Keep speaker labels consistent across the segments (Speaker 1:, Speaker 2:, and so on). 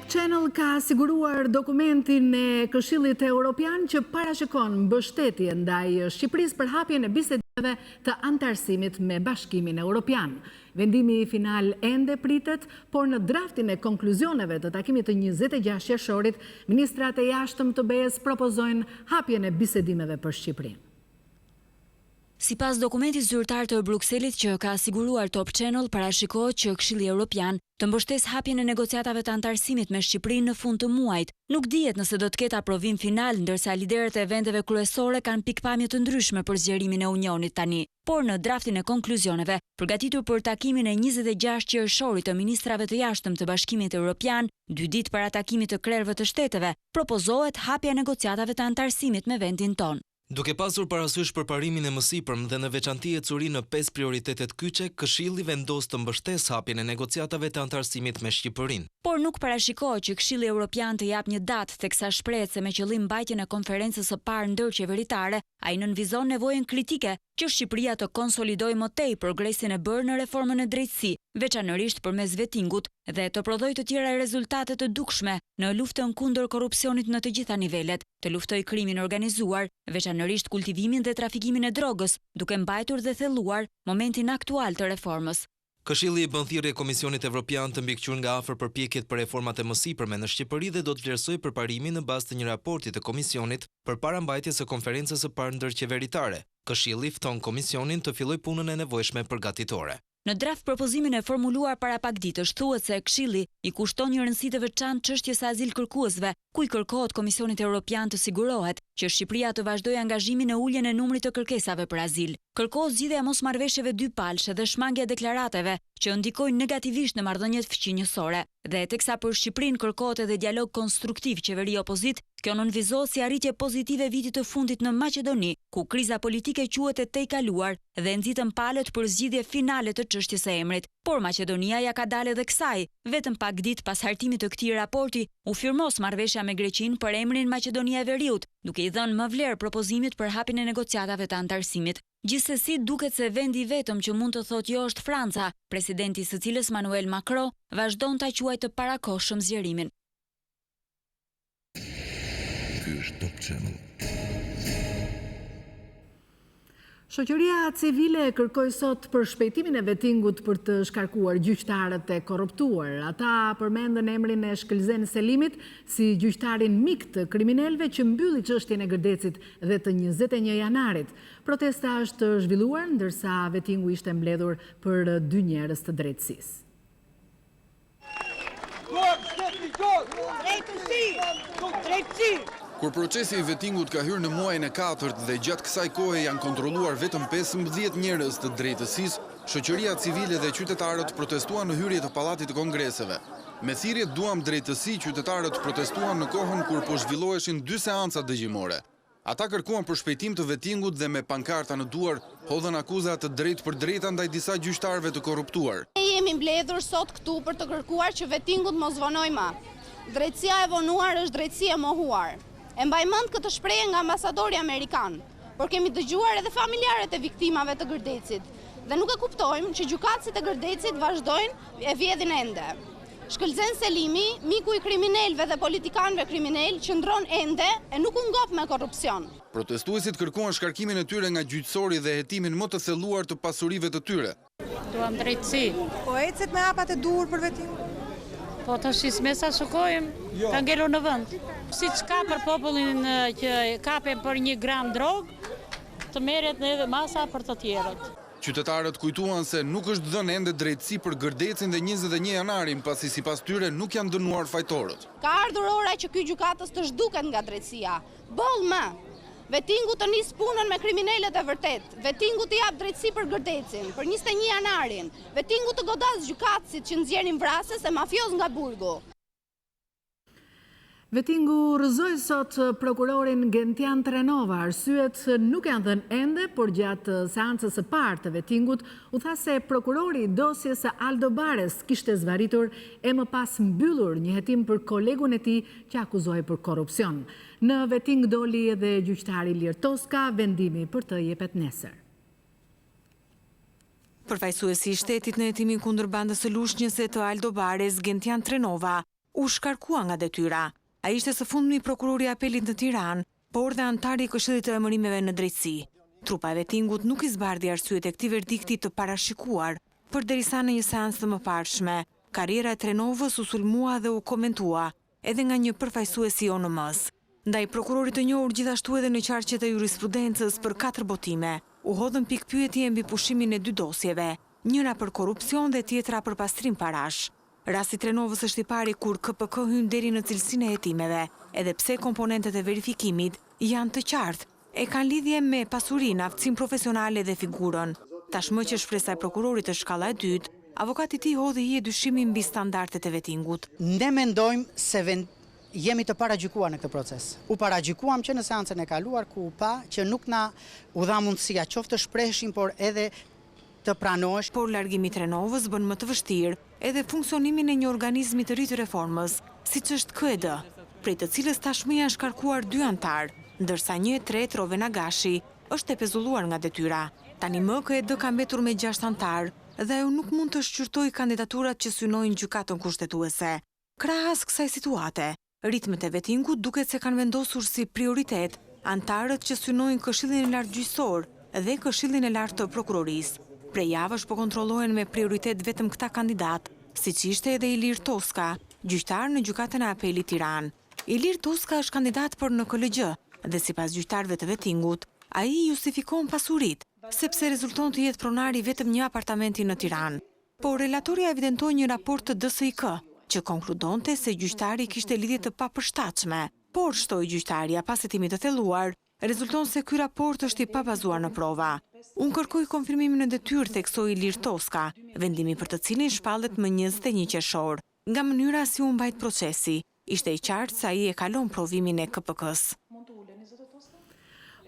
Speaker 1: Channel ka siguruar dokumentin e Këshillit Evropian që parashikon mbështetje ndaj Shqipërisë për hapjen e bisedave të antarësimit me Bashkimin Evropian. Vendimi final ende pritet, por në draftin e konkluzioneve të takimit të 26 qershorit, ministrat e jashtëm të BE-s propozojnë hapjen e bisedimeve për Shqipërinë.
Speaker 2: Sipas dokumentit zyrtar të Brukselit që ka siguruar Top Channel, parashikohet që Këshilli Evropian të mbështesë hapjen e negociatave të antarësimit me Shqipërinë në fund të muajit. Nuk dihet nëse do të ketë aprovim final, ndërsa liderët e vendeve kryesore kanë pikpamje të ndryshme për zgjerimin e Unionit tani. Por në draftin e konkluzioneve, përgatitur për takimin e 26 qershorit të ministrave të jashtëm të Bashkimit Evropian, 2 ditë para takimit të krerëve të shteteve, propozohet hapja e negociatave të antarësimit me vendin tonë.
Speaker 3: Duke pasur parasysh përparimin e mësipërm dhe në veçanti e curi në 5 prioritetet kyçe, Këshilli vendos të mbështesë hapjen e negociatave të antarësimit me Shqipërinë.
Speaker 2: Por nuk parashikohet që Këshilli Evropian të japë një datë, teksa shprehet se me qëllim mbajtjen e konferencës së parë ndërqeveritare, ai nënvizon nevojën kritike që Shqipëria të konsolidojë më tej progresin e bërë në reformën e drejtësisë, veçanërisht përmes vetingut, dhe të prodhojë të tjera rezultate të dukshme në luftën kundër korrupsionit në të gjitha nivelet, të luftojë krimin organizuar, veçanërisht kultivimin dhe trafikimin e drogës, duke mbajtur dhe thelluar momentin aktual të reformës.
Speaker 3: Këshilli i bën thirrje Komisionit Evropian të mbikëqyrë nga afër përpjekjet për reformat e mësipërme në Shqipëri dhe do të vlerësojë përparimin në bazë të një raporti të Komisionit përpara mbajtjes së konferencës së parë ndërqeveritare. Këshilli fton Komisionin të fillojë punën e nevojshme përgatitore.
Speaker 2: Në draft propozimin e formuluar para pak ditësh thuhet se Këshilli i kushton një rëndësi të veçantë çështjes së azil kërkuesve, ku i kërkohet Komisionit Evropian të sigurohet që Shqipëria të vazhdojë angazhimin në uljen e numrit të kërkesave për azil. Kërkohet zgjidhja e mosmarrveshjeve dypalshe dhe shmangja e deklaratave që ndikojnë negativisht në marrëdhëniet fqinjësore. Dhe teksa për Shqipërinë kërkohet edhe dialog konstruktiv qeveri-opozit, kjo nënvizohet si arritje pozitive vitit të fundit në Maqedoni, ku kriza politike quhet e tejkaluar dhe nxitën palët për zgjidhje finale të çështjes së emrit. Por Maqedonia ja ka dalë edhe kësaj. Vetëm pak ditë pas hartimit të këtij raporti, u firmos marrëveshja me Greqinë për emrin Maqedonia e Veriut, duke i dhënë më vlerë propozimit për hapjen e negociatave të antarësimit. Gjithsesi, duket se vendi i vetëm që mund të thotë jo është Franca, presidenti i së cilës Emmanuel Macron vazhdon ta quajë të parakohshëm zgjerimin.
Speaker 4: Ky është Top Channel.
Speaker 1: Shoqëria civile kërkoi sot për shpejtimin e vetingut për të shkarkuar gjyqtarët e korruptuar. Ata përmendën emrin e Shkëlzen Selimit si gjyqtarin mik të kriminalëve që mbylli çështjen e Gërdecit dhe të 21 janarit. Protesta është zhvilluar ndërsa vetingu ishte mbledhur për 2 njerëz të drejtësisë.
Speaker 5: Kur procesi i vetingut ka hyrë në muajin e 4 dhe gjatë kësaj kohe janë kontrolluar vetëm 15 njerëz të drejtësisë, shoqëria civile dhe qytetarët protestuan në hyrje të pallatit të kongreseve. Me thirrjet Duam drejtësi, qytetarët protestuan në kohën kur po zhvilloheshin 2 seanca dëgjimore. Ata kërkuan për shpejtim të vetingut dhe me pankarta në duar hodhën akuza të drejtë për drejta ndaj disa gjyqtarëve të korruptuar.
Speaker 6: Ne jemi mbledhur sot këtu për të kërkuar që vetingut mos vonojë më. Drejtësia e vonuar është drejtësia e mohuar. E mbaj mend këtë shprehje nga ambasadori amerikan, por kemi dëgjuar edhe familjarët e viktimave të Gërdecit dhe nuk e kuptojmë që gjykatësit e Gërdecit vazhdojnë e vjedhin ende. Shkëlzen Selimi, miku i kriminalëve dhe politikanëve kriminal, qëndron ende e nuk u ngop me korrupsion.
Speaker 5: Protestuesit kërkuan shkarkimin e tyre nga gjyqësori dhe hetimin më të thelluar të pasurive të tyre.
Speaker 7: Duam drejtësi.
Speaker 8: Po ecet me hapat e duhur për vetingun?
Speaker 7: Po të shismesa shokojmë, ka ngelur në vend. Si qka për popullin që kapen për 1 gram drogë, të merret edhe masa për të tjerët.
Speaker 5: Qytetarët kujtuan se nuk është dhënë ende drejtësi për Gërdecin dhe 21 janarin, pasi sipas tyre nuk janë dënuar fajtorët.
Speaker 6: Ka ardhur ora që ky gjykatës të zhduket nga drejtësia. Boll më! Vetingu të nis punën me kriminalët e vërtet, vetingu të jap drejtësi për Gërdecin, për 21 janarin, vetingu të godas gjykatësit që nxjerrin vrasës e mafioz nga burgu.
Speaker 1: Vetingu rrëzoi sot prokurorin Gentian Trenova. Arsyet nuk janë dhënë ende, por gjatë seancës së parë të vetingut u tha se prokurori i dosjes së Aldo Bares kishte zvarritur e më pas mbyllur një hetim për kolegun e tij që akuzohej për korrupsion. Në veting doli edhe gjyqtari Ilir Toska, vendimi për të jepet nesër.
Speaker 8: Përfaqësuesi i shtetit në hetimin kundër bandës së lushnjëse të Aldo Bares, Gentian Trenova, u shkarkua nga detyra. Ai ishte së fundmi prokurori i apelit në Tiranë, por dhe antari i Këshillit të Emërimeve në Drejtësi. Trupa e vetingut nuk i zbardhi arsyet e këtij verdikti të parashikuar, përderisa në një seancë të mëparshme, karriera e Trenovës u sulmua dhe u komentua edhe nga një përfaqësues i ONM-s. Ndaj prokurorit të njohur gjithashtu edhe në qarqet e jurisprudencës për 4 botime, u hodhën pikpyetje mbi pushimin e 2 dosjeve, njëra për korrupsion dhe tjetra për pastrim parash. Rasti Trenovës është i pari kur KPK hyn deri në cilësinë e hetimeve, edhe pse komponentet e verifikimit janë të qartë, e kanë lidhje me pasurinë, aftësinë profesionale dhe figurën. Tashmë që shpresa e prokurorit është shkalla e dytë, avokati i tij hodhi hije dyshimin mbi standardet e vetingut.
Speaker 9: Ne mendojmë se jemi të paragjykuar në këtë proces. U paragjykuam që në seancën e kaluar ku u pa që nuk na u dha mundësia qoftë të shpreheshim, por edhe të pranohesh.
Speaker 8: Por largimi i Trenovës bën më të vështirë edhe funksionimin e një organizmi të ri të reformës, siç është KED, prej të cilës tashmë janë shkarkuar 2 antar, ndërsa një e tretë, Rovena Gashi, është e pezulluar nga detyra. Tani më KED ka mbetur me 6 antar dhe ajo nuk mund të shqyrtojë kandidaturat që synojnë gjykatën kushtetuese. Krahas kësaj situate, ritmet e vetingut duket se kanë vendosur si prioritet antarët që synojnë Këshillin e Lartë Gjyqësor dhe Këshillin e Lartë të Prokurorisë. Prej javësh po kontrollohen me prioritet vetëm këta kandidat, siç ishte edhe Ilir Toska, gjyqtar në gjykatën e apelit Tiranë. Ilir Toska është kandidat për në KLG dhe sipas gjyqtarëve të vetingut, ai justifikon pasuritë, sepse rezulton të jetë pronari vetëm një apartamenti në Tiranë. Por relatoria evidentoi një raport të DSIK që konkludonte se gjyqtari kishte lidhje të papërshtatshme, por shtoi gjyqtaria pas hetimit të thelluar, rezulton se ky raport është i pabazuar në prova. Unë kërkoj konfirmimin e detyrë, theksoi Ilir Toska, vendimi për të cilin shpallet më 21 qershor. Nga mënyra si u mbajt procesi, ishte i qartë se ai e kalon provimin e KPK-s.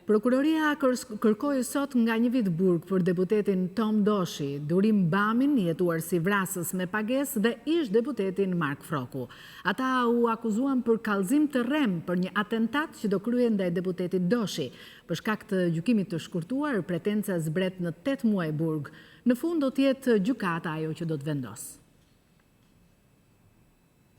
Speaker 1: Prokuroria kërkoi sot nga një vit burg për deputetin Tom Doshi, Durim Bamin, jetuar si vrasës me pagesë, dhe ish deputetin Mark Froku. Ata u akuzuan për kallëzim të rrem për një atentat që do kryhen ndaj deputetit Doshi. Për shkak të gjykimit të shkurtuar, pretenca zbret në 8 muaj burg. Në fund do të jetë gjykata ajo që do të vendosë.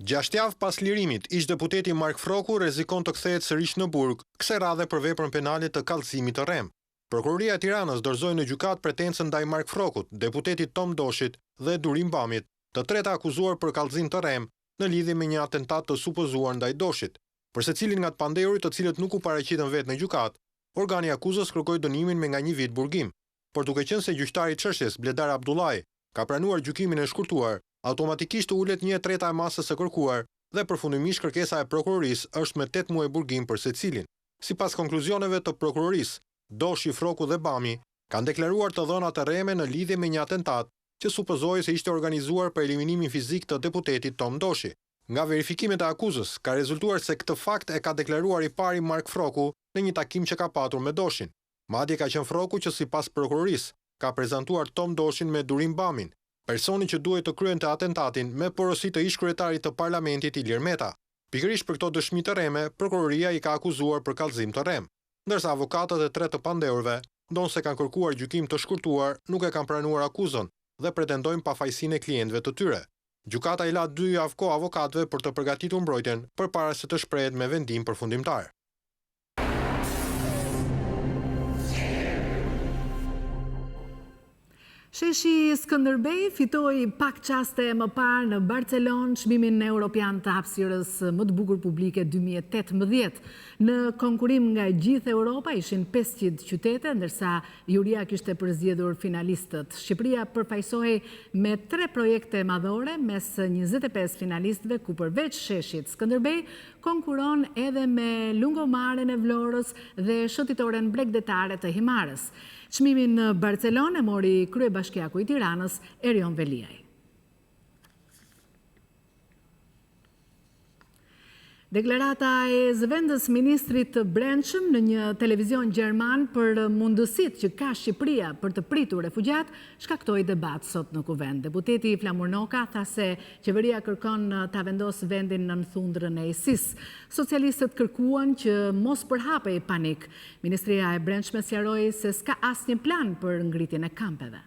Speaker 10: 6 javë pas lirimit, ish deputeti Mark Froku rrezikon të kthehet sërish në burg, kësaj radhe për veprën penale të kallëzimit të rrem. Prokuroria e Tiranës dorëzoi në gjykat pretencën ndaj Mark Frokut, deputetit Tom Doshit dhe Durim Bamit, të treta akuzuar për kallëzim të rrem në lidhje me një atentat të supozuar ndaj Doshit. Për secilin nga të pandehurit, të cilët nuk u paraqitën vetë në gjykat, organi akuzës kërkoi dënimin me nga 1 vit burgim. Por duke qenë se gjyqtari i çështjes Bledar Abdullahi ka pranuar gjykimin e shkurtuar, automatikisht ulet 1/3 e masës së kërkuar dhe përfundimisht kërkesa e prokurorisë është me 8 muaj burgim për secilin. Sipas konkluzioneve të prokurorisë, Doshi, Froku dhe Bami kanë deklaruar të dhëna të rreme në lidhje me një atentat që supozohej se ishte organizuar për eliminimin fizik të deputetit Tom Doshi. Nga verifikimet e akuzës, ka rezultuar se këtë fakt e ka deklaruar i pari Mark Froku në një takim që ka patur me Doshin. Madje ka qenë Froku që sipas prokurorisë ka prezantuar Tom Doshin me Durim Bamin, personi që duhet të kryente atentatin me porosi të ish kryetarit të parlamentit Ilir Meta. Pikërisht për këto dëshmi të rreme, prokuroria i ka akuzuar për kallëzim të rrem, ndërsa avokatët e 3 të pandehurve, ndonse kanë kërkuar gjykim të shkurtuar, nuk e kanë pranuar akuzën dhe pretendojnë pafajësinë e klientëve të tyre. Gjykata i la 2 javë kohë avokatëve për të përgatitur mbrojtjen përpara se të shprehet me vendim përfundimtar.
Speaker 1: Sheshi Skënderbej fitoi pak qaste më parë në Barcelonë çmimin europian të hapësirës më të bukur publike 2018. Në konkurim nga gjithë Europa ishin 500 qytete, ndërsa juria kishte përzgjedhur finalistët. Shqipëria përfaqësohej me 3 projekte madhore mes 25 finalistëve, ku përveç Sheshit Skënderbej konkuron edhe me lungomaren e Vlorës dhe shëtitoren bregdetare të Himarës. Çmimin në Barcelonë e mori kryebashkiaku i Tiranës, Erion Veliaj. Deklarata e zëvendës ministrit të brendshëm në një televizion gjerman për mundësitë që ka Shqipëria për të pritur refugjat shkaktoi debat sot në kuvend. Deputeti Flamur Noka tha se qeveria kërkon ta vendosë vendin nën thundrën e ISIS. Socialistët kërkuan që mos përhapej panik. Ministria e Brendshme sqaroi se s'ka asnjë plan për ngritjen e kampeve.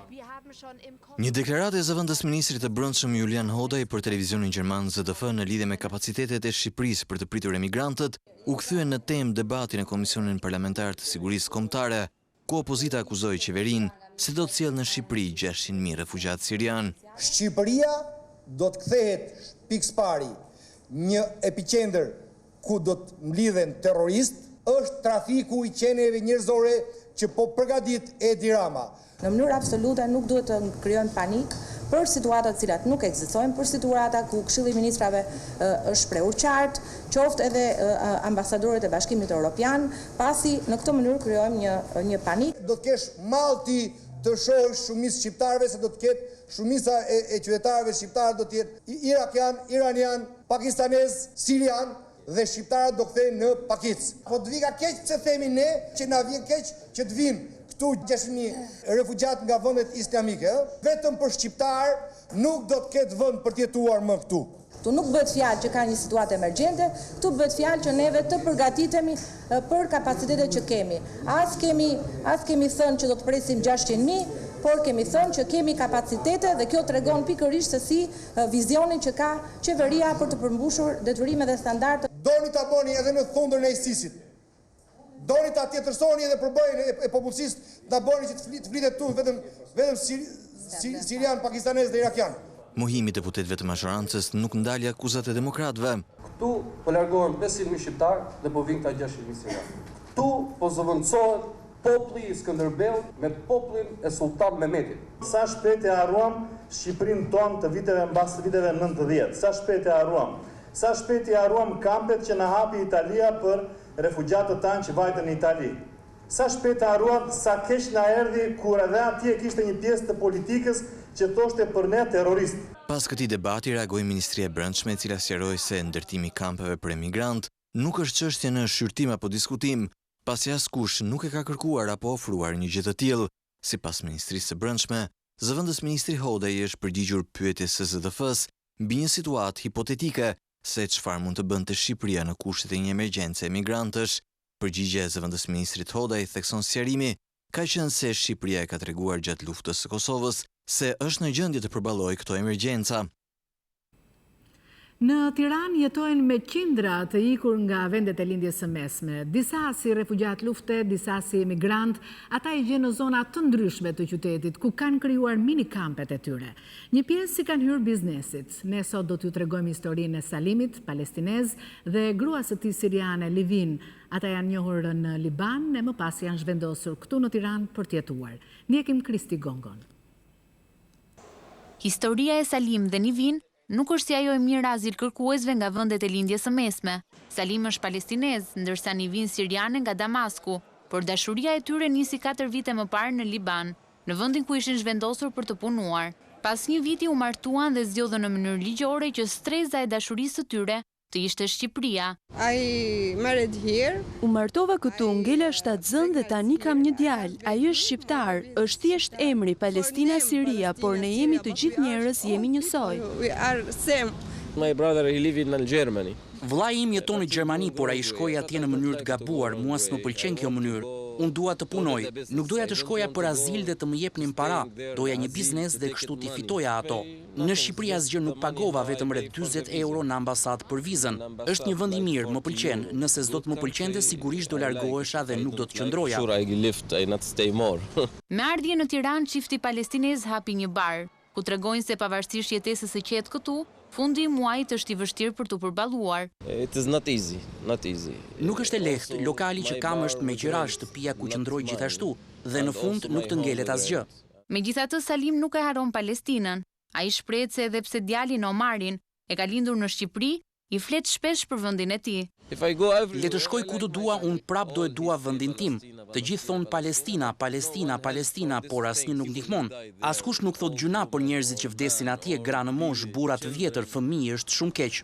Speaker 11: Një deklaratë e zëvendës ministrit të brendshëm Julian Hodaj për televizionin gjerman ZDF në lidhje me kapacitetet e Shqipërisë për të pritur emigrantët u kthyen në temë debatin e Komisionit Parlamentar të Sigurisë Kombëtare, ku opozita akuzoi qeverinë se do të sjellë në Shqipëri 600.000 refugjat sirian.
Speaker 12: Shqipëria do të kthehet pikë pari një epicentër ku do të mlidhen terroristë, është trafiku i qenieve njerëzore që po përgatit Edi Rama.
Speaker 13: Në mënyrë absolute nuk duhet të krijojmë panik për situata të cilat nuk ekzistojnë, për situata ku Këshilli i Ministrave është shprehur qartë, qoftë edhe ambasadorët e Bashkimit Evropian, pasi në këtë mënyrë krijojmë një panik.
Speaker 12: Do të kesh mallti të shohësh shumicë shqiptarëve, se do të ketë shumica e qytetarëve shqiptarë do të jetë irakian, iranian, pakistanez, sirian, dhe shqiptarët do kthehen në pakic. Po të vika keq se themi ne që na vjen keq që të vinë këtu 600.000 refugjat nga vendet islamike. Vetëm për shqiptar nuk do të ketë vend për të jetuar më këtu.
Speaker 13: Këtu nuk bëhet fjalë që ka një situatë emergjente, këtu bëhet fjalë që neve të përgatitemi për kapacitetet që kemi. As kemi thënë që do të presim 600.000, por kemi thënë që kemi kapacitete dhe kjo tregon pikërisht se si vizionin që ka qeveria për të përmbushur detyrimet dhe standardet.
Speaker 12: Doni ta bëni edhe në thundrën e ISIS-it. Doni ta tjetërsoni edhe përbërjen e popullsisë, ta bëni që të flitet tu vetëm sirian, pakistanez dhe irakian.
Speaker 11: Mohimi i deputetëve të majorancës nuk ndali akuzat e demokratëve.
Speaker 14: Këtu po largohen 500.000 shqiptar dhe po vinë këta 600.000 sirian. Këtu po zëvendësohet populli i Skënderbeut me popullin e Sultan Mehmetit.
Speaker 15: Sa shpejt e harruam Shqipërinë tonë të viteve mbas viteve 90. Sa shpejt e harruam. Sa shpejt e harruam kampet që na hapi Italia për refugjatët tanë që vajtën në Itali. Sa shpejt e harruam sa keq na erdhi kur edhe atje kishte një pjesë të politikës që thoshte për ne terrorist.
Speaker 11: Pas këtij debati reagoi Ministria e Brendshme, e cila sqaroi se ndërtimi i kampeve për emigrant nuk është çështje në shqyrtim apo diskutim, pasi askush nuk e ka kërkuar apo ofruar një gjë të tillë. Sipas Ministrisë së Brendshme, zëvendës ministri Hodaj është përgjigjur pyetjes së ZDF-s mbi një situatë hipotetike se çfarë mund të bënte Shqipëria në kushtet e një emergjence emigrantësh. Përgjigjja e zëvendës ministrit Hodaj thekson sqarimi ka qenë se Shqipëria e ka treguar gjatë luftës së Kosovës se është në gjendje të përballojë këto emergjenca.
Speaker 1: Në Tiranë jetojnë me qindra të ikur nga vendet e lindjes së mesme. Disa si refugjat lufte, disa si emigrant, ata i gjenë në zona të ndryshme të qytetit, ku kanë krijuar mini kampet e tyre. Një pjesë si kanë hyrë biznesit. Ne sot do t'ju tregojmë historinë e Salimit, palestinez, dhe gruas së tij siriane, Livin. Ata janë njohur në Liban, e më pas janë zhvendosur këtu në Tiranë për të jetuar. Ndjekim Kristi Gongon.
Speaker 16: Historia e Salim dhe Nivin nuk është si ajo e mirë azil kërkuesve nga vendet e lindjes së mesme. Salim është palestinez, ndërsa Nivin siriane nga Damasku, por dashuria e tyre nisi 4 vite më parë në Liban, në vendin ku ishin zhvendosur për të punuar. Pas një viti u martuan dhe zgjodhën në mënyrë ligjore që streza e dashurisë së tyre të ishte Shqipëria.
Speaker 17: U martova këtu, ngela shtatzën dhe tani kam një djalë. Ai është shqiptar, është thjesht emri Palestina Siria, por ne jemi të gjithë njerëz, jemi njësoj.
Speaker 18: My brother he live in Germany.
Speaker 19: Vllai im jeton në Gjermani, por ai shkoi atje në mënyrë të gabuar. Mua s'më pëlqen kjo mënyrë. Unë dua të punoj. Nuk doja të shkoja për azil dhe të më jepnin para. Doja një biznes dhe kështu t'i fitoja ato. Në Shqipëri asgjë nuk pagova, vetëm rreth 40 euro në ambasadë për vizën. Është një vend i mirë, më pëlqen. Nëse s'do të më pëlqente, sigurisht do largohesha dhe nuk do të qëndroja.
Speaker 16: Me ardhje në Tiranë, çifti palestinez hapi një bar, ku tregojnë se pavarësisht jetesës së qetë këtu, fundi i muajit është i vështirë për të përballuar.
Speaker 19: Nuk është e lehtë, lokali që kam është me qira, shtëpia ku qëndroj gjithashtu, dhe në fund nuk të ngelet asgjë.
Speaker 16: Megjithatë, Salim nuk e haron Palestinën. Ai shprehet se edhe pse djalin Omarin e ka lindur në Shqipëri, i flet shpesh për vendin e tij.
Speaker 19: Le të shkoj ku të dua, unë prap do e dua vendin tim. Të gjithë thonë Palestina, Palestina, Palestina, por asnjë nuk ndihmon. Askush nuk thot gjuna për njerëzit që vdesin atje, gra në moshë, burra të vjetër, fëmijë, është shumë keq.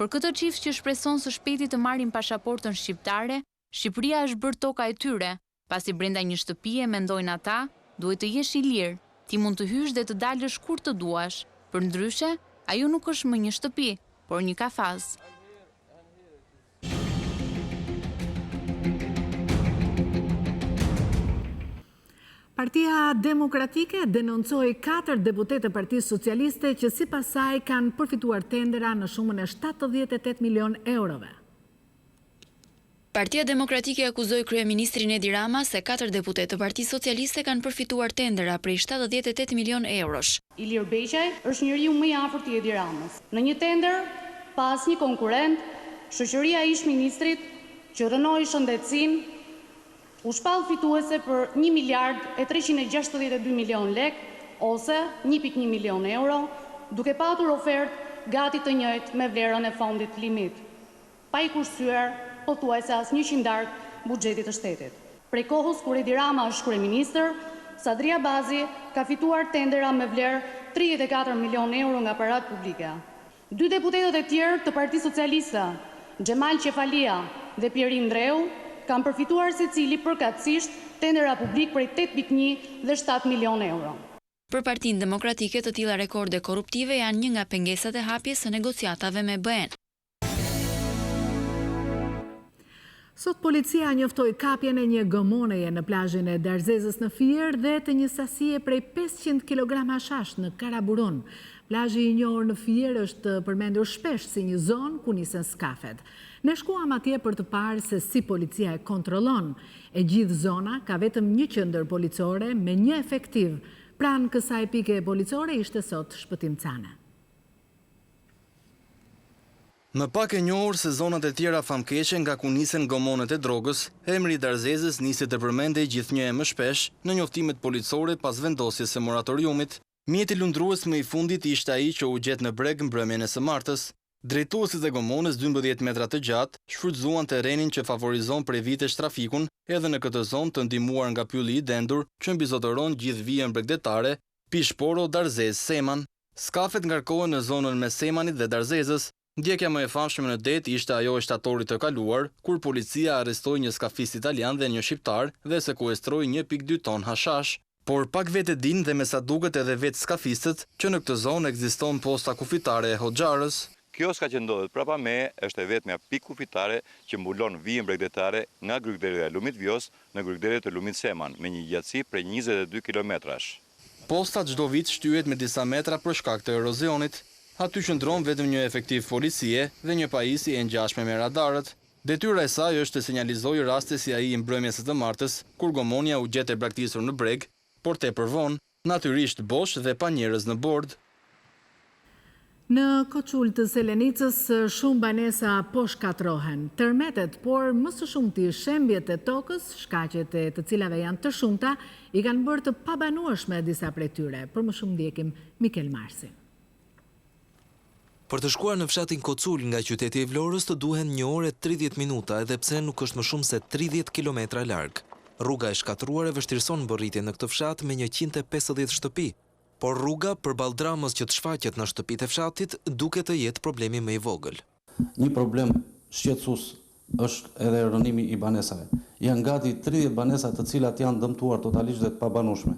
Speaker 16: Për këtë çift që shpreson së shpejti të marrin pasaportën shqiptare, Shqipëria është bërë toka e tyre. Pasi brenda një shtëpie, mendojnë ata, duhet të jesh i lirë. Ti mund të hysh dhe të dalësh kur të duash. Përndryshe, ajo nuk është më një shtëpi, por një kafaz.
Speaker 1: Partia Demokratike denoncoi 4 deputetë të Partisë Socialiste që sipas saj kanë përfituar tendera në shumën e 78 milion eurove.
Speaker 2: Partia Demokratike akuzoi kryeministrin Edi Rama se 4 deputetë të Partisë Socialiste kanë përfituar tendera prej 78 milion eurosh.
Speaker 20: Ilir Beqaj është njeriu më i afërt i Edi Ramës. Në një tender, pa asnjë konkurrent, shoqëria e ish-ministrit që rënoi shëndetësinë u shpall fituese për 1 miliard e 362 milion lek, ose 1.1 milion euro, duke patur ofertë gati të njëjtë me vlerën e fondit limit, pa i kursyer pothuajse as 100 darkë buxhetit të shtetit. Prej kohës kur Edi Rama është kryeministër, Sadria Bazi ka fituar tendera me vlerë 34 milion euro nga parat publike. 2 deputetët e tjerë të Partisë Socialiste, Xhemal Qefalia dhe Pierin Ndreu, kanë përfituar secili përkatësisht tendera publik prej 8.1 dhe 7 milion euro.
Speaker 2: Për Partinë Demokratike, të tilla rekorde korruptive janë një nga pengesat e hapjes së negociatave me BE-n.
Speaker 1: Sot policia njoftoi kapjen e një gomoneje në plazhin e Darzezës në Fier dhe të një sasie prej 500 kg hashash në Karaburun. Plazhi i njohur në Fier është përmendur shpesh si një zonë ku nisen skafet. Ne shkuam atje për të parë se si policia e kontrollon. E gjithë zona ka vetëm një qendër policore me një efektiv. Pranë kësaj pike policore ishte sot shpëtim cane.
Speaker 11: Më pak e njohur se zonat e tjera famkeqe nga ku nisen gomonet e drogës, emri i Darzezës nisi të përmendej gjithnjëherë më shpesh në njoftimet policore pas vendosjes së moratoriumit. Mjeti lundrues më i fundit ishte ai që u gjet në breg mbrëmjen e së martës. Drejtuesit e gomonës 12 metra të gjatë shfrytzuan terrenin që favorizon prej vitesh trafikun edhe në këtë zonë të ndihmuar nga pylli i dendur që mbizotëron gjithë vijën bregdetare Pishporo Darzez Seman. Skafet ngarkohen në zonën mes Semanit dhe Darzezës. Ndjekja më e famshme në det ishte ajo e shtatorit të kaluar, kur policia arrestoi një skafist italian dhe një shqiptar dhe sekuestroi 1.2 ton hashash. Por pak vete din dhe me sa duket edhe vetë skafistët që në këtë zonë ekziston posta kufitare e Hoxharës.
Speaker 21: Kioska që ndodhet prapa me është e vetmja pikë kufitare që mbulon vijën bregdetare nga Grykderi e Lumit Vjos në Grykderi të Lumit Seman me një gjatësi prej 22 kilometrash.
Speaker 11: Posta çdo vit shtyhet me disa metra për shkak të erozionit. Aty qëndron vetëm një efektiv policie dhe një pajisje e ngjashme me radarët. Detyra e saj është të sinjalizojë raste si ai i mbrëmjes së të martës, kur gomonia u gjetë e braktisur në breg, por tepër vonë, natyrisht bosh dhe pa njerëz në bord.
Speaker 1: Në Koçul të Selenicës shumë banesa po shkatrohen. Tërmetet, por më së shumti shembjet e tokës, shkaqet e të cilave janë të shumta, i kanë bërë të pabanueshme disa prej tyre. Për më shumë ndjekim Mikel Marsi.
Speaker 3: Për të shkuar në fshatin Koçul nga qyteti i Vlorës të duhen 1 orë e 30 minuta, edhe pse nuk është më shumë se 30 kilometra larg. Rruga e shkatruar e vështirëson mbërritjen në këtë fshat me 150 shtëpi. Por rruga përballë dramës që të shfaqet në shtëpitë e fshatit duket të jetë problemi më i vogël.
Speaker 22: Një problem shqetësues është edhe rënimi i banesave. Janë gati 30 banesa të cilat janë dëmtuar totalisht dhe të pabanueshme.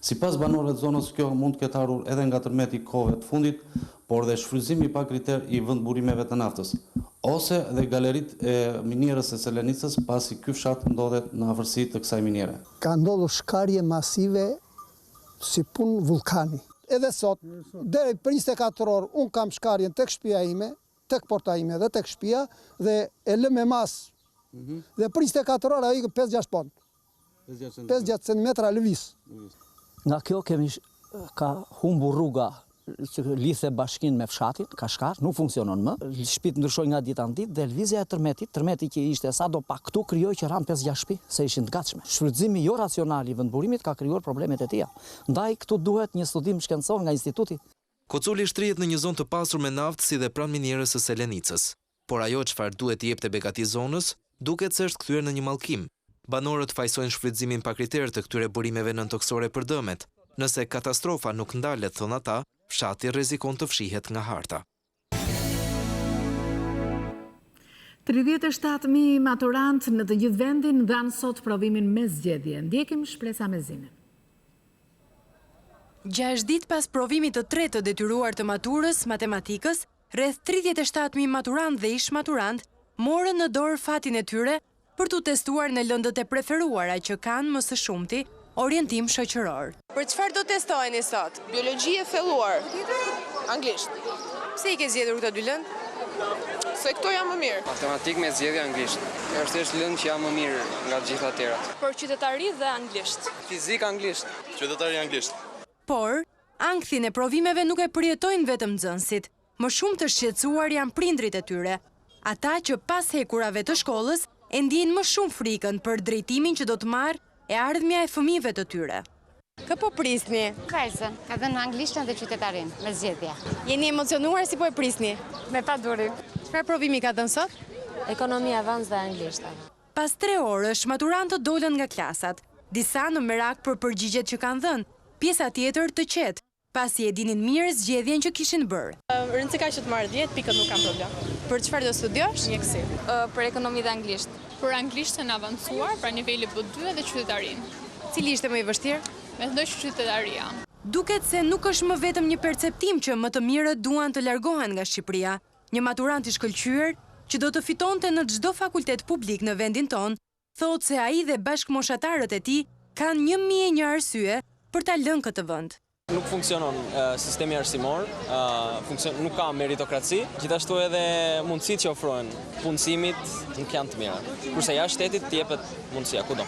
Speaker 22: Sipas banorëve të zonës, kjo mund të ketë ardhur edhe nga tërmeti i kohëve të fundit, por dhe shfrytëzimi pa kriter i vendburimeve të naftës, ose dhe galeritë e minierës së Selenicës, pasi ky fshat ndodhet në afërsi të kësaj miniere.
Speaker 23: Ka ndodhur shkarje masive si punë vulkani. Edhe sot, deri për 24 orë, unë kam shkarjen tek shtëpia ime, tek porta ime dhe tek shtëpia, dhe e lë me mas. Dhe për 24 orë, a i 5-6 pon. 5-6 cm lëviz.
Speaker 24: Nga kjo ka humbur rruga që lidhe bashkin me fshatin, ka shkar, nuk funksionon më. Shtëpit ndryshoj nga dita në ditë dhe lëvizja e tërmeti që ishte sa do pak këtu krijoi që ran 5-6 shtëpi se ishin të gatshme. Shfrytëzimi jo racional i vendburimit ka krijuar problemet e tija. Ndaj këtu duhet një studim shkencor nga instituti.
Speaker 3: Koçuli shtrihet në një zonë të pasur me naftë si dhe pranë minierës së Selenicës. Por ajo çfarë duhet i jepte begati zonës, duket se është kthyer në një mallkim. Banorët fajsojnë shfrytëzimin pa kriter të këtyre burimeve nëntoksore për dëmet. Nëse katastrofa nuk ndalet, thon ata, fshati rrezikon të fshihet nga harta.
Speaker 1: 37.000 maturantë në të gjithë vendin dhanë sot provimin me zgjedhje. Ndjekim shpresa me Zine.
Speaker 25: 6 ditë pas provimit të tretë të detyruar të maturës matematikës, rreth 37.000 maturantë dhe ish maturantë morën në dorë fatin e tyre për të testuar në lëndët e preferuara që kanë më së shumti
Speaker 8: orientim shoqëror.
Speaker 25: Për çfarë do testojeni sot?
Speaker 4: Biologji e thelluar. Anglisht.
Speaker 25: Pse i ke zgjedhur këto dy lëndë?
Speaker 4: Se këto janë më mirë.
Speaker 18: Matematik me zgjedhje anglisht. Është thjesht lëndë që janë më mirë nga të gjitha tjerat.
Speaker 4: Për qytetari dhe anglisht.
Speaker 18: Fizik anglisht.
Speaker 21: Qytetari anglisht.
Speaker 25: Por, ankthin e provimeve nuk e përjetojnë vetëm nxënësit. Më shumë të shqetësuar janë prindrit e tyre. Ata që pas hekurave të shkollës e ndjejnë më shumë frikën për drejtimin që do të marrë e ardhmja e fëmijëve të tyre. Kë po prisni?
Speaker 5: Vajzën, ka dhënë anglishtën dhe qytetarin, me zgjedhja.
Speaker 25: Jeni emocionuar si po e prisni?
Speaker 5: Me padurim.
Speaker 25: Çfarë provimi ka dhënë sot?
Speaker 5: Ekonomi avans dhe anglishta.
Speaker 25: Pas 3 orësh, maturantët dolën nga klasat. Disa në merak për përgjigjet që kanë dhënë, pjesa tjetër të qetë, pasi e dinin mirë zgjedhjen që kishin bërë.
Speaker 4: Rëndësi ka që të marrë 10, pikët nuk kam problem.
Speaker 25: Për çfarë do studiosh?
Speaker 4: Mjeksi.
Speaker 5: Për ekonomi dhe anglisht.
Speaker 4: Për anglishtën avancuar, pra niveli B2 dhe qytetarin.
Speaker 25: Cili ishte më i vështirë?
Speaker 4: Mendoj që qytetaria.
Speaker 25: Duket se nuk është më vetëm një perceptim që më të mirët duan të largohen nga Shqipëria. Një maturant i shkëlqyer që do të fitonte në çdo fakultet publik në vendin ton, thotë se ai dhe bashkëmoshatarët e tij kanë 1001 arsye për ta lënë këtë vend.
Speaker 18: Nuk funksionon sistemi arsimor, nuk ka meritokraci, gjithashtu edhe mundësitë që ofrohen punësimit nuk janë të mira. Kurse jashtë shtetit jepet mundësia kudo.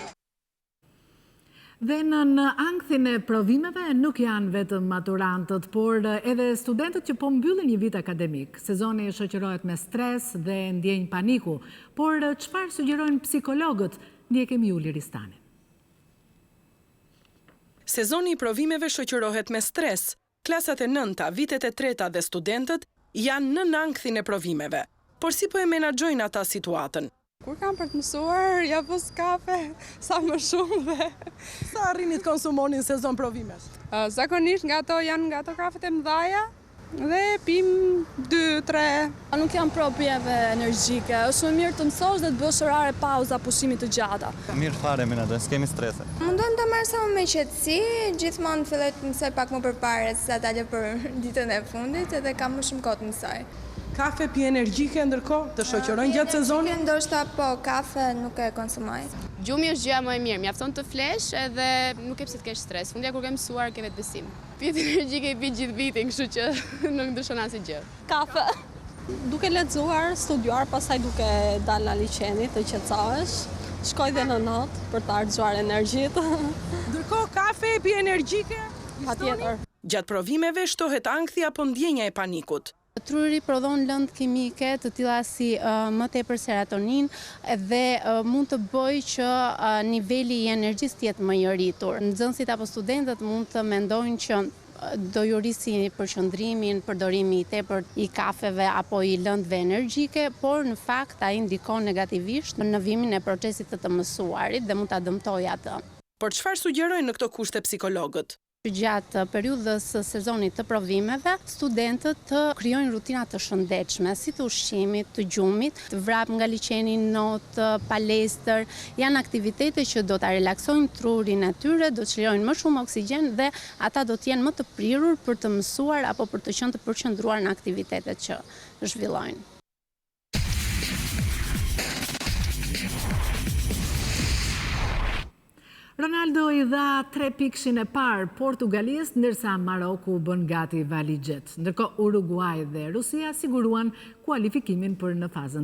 Speaker 1: Dhe në ankthin e provimeve nuk janë vetëm maturantët, por edhe studentët që po mbyllin një vit akademik. Sezoni shoqërohet me stres dhe ndjenjë paniku, por çfarë sugjerojnë psikologët? Ndjekim Juli Ristanin.
Speaker 6: Sezoni i provimeve shoqërohet me stres. Klasat e 9-ta, vitet e 3-ta dhe studentët janë në ankthin e provimeve. Por si po e menaxhojnë ata situatën?
Speaker 4: Kur kam për të mësuar, ja vës kafe, sa më shumë dhe...
Speaker 6: Sa arrini të konsumoni në sezon provimesh?
Speaker 4: Zakonisht nga ato janë nga ato kafet e mëdhaja dhe pim 2-3.
Speaker 7: Nuk jam propjeve energjike, është më mirë të mësosh dhe të bësh orare pauza pushimit të gjata.
Speaker 9: Mirë fare, menaxhoj, s'kemi strese.
Speaker 26: Mundon të marr sa më me qetësi, gjithmonë filloj të mësoj pak më përpara se sa dalë për ditën e fundit edhe kam më shumë kohë të mësoj.
Speaker 6: Kafe pi energjike ndërkohë të shoqërojnë gjatë sezonit?
Speaker 26: Ndoshta po, kafe nuk e konsumoj.
Speaker 4: Gjumi është gjëja më e mirë, mjafton të flesh edhe nuk ke pse të kesh stres. Fundja kur ke mësuar ke vetë besim. Pjetë energjike e pi gjithë vitin, kështu që nuk ndryshon asnjë gjë.
Speaker 7: Kafe. Duke lexuar, studiuar, pastaj duke dalë nga liçeni të qetësohesh. Shkoj dhe në natë për të harxuar energjitë.
Speaker 6: Ndërkohë kafe pi energjike?
Speaker 7: Patjetër.
Speaker 6: Gjatë provimeve shtohet ankthi apo ndjenja e panikut.
Speaker 7: Truri prodhon lëndë kimike të tilla si më tepër serotonin dhe mund të bëjë që niveli i energjisë të jetë më i rritur. Nxënësit apo studentët mund të mendojnë që do ju rrisi përqendrimin, përdorimi i tepërt i kafeve apo i lëndëve energjike, por në fakt ai ndikon negativisht në nënvimin e procesit të mësuarit dhe mund ta dëmtojë atë.
Speaker 6: Por çfarë sugjerojnë në këto kushte psikologët?
Speaker 7: Gjatë periudhës së sezonit të provimeve, studentët të krijojnë rutina të shëndetshme, si të ushqimit, të gjumit, të vrap nga liçeni, notë, palestër, janë aktivitete që do ta relaksojnë trurin e tyre, do të çlirojnë më shumë oksigjen dhe ata do të jenë më të prirur për të mësuar apo për të qenë të përqendruar në aktivitetet që zhvillojnë.
Speaker 1: Ronaldo i dha 3 pikshin e parë Portugalisë, ndërsa Maroku bën gati valigjet. Ndërkohë Uruguay dhe Rusia siguruan kualifikimin për në fazën